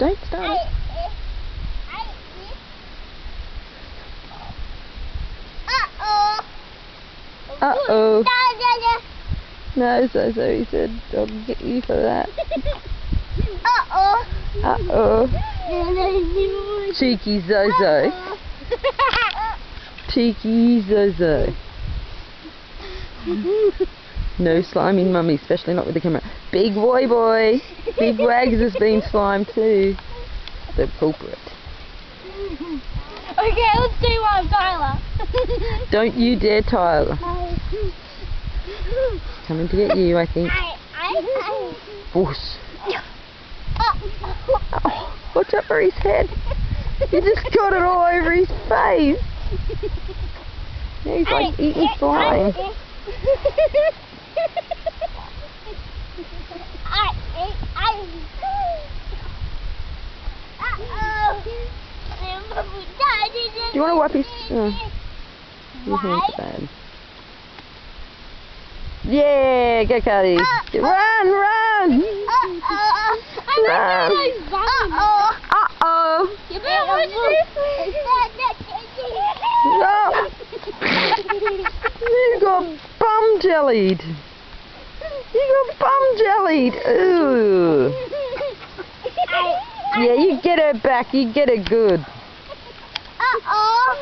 Don't start it. Uh-oh. No, Zozo, he said, I'll get you for that. Uh-oh. Uh-oh. Cheeky Zozo. Cheeky Zozo. No sliming mummy, especially not with the camera. Big boy. Big Wags has been slimed too. The culprit. Okay, let's do one, Tyler. Don't you dare, Tyler. Coming to get you, I think. Whoosh. Oh, watch out for his head. You just got it all over his face. Now he's like eating slime. Do you want to wipe his... your hands are bad. Yeah, go Cardi. Run! Run! Uh-oh! You got bum jellied. Ooh. Yeah, you get her back. You get her good. Uh-oh.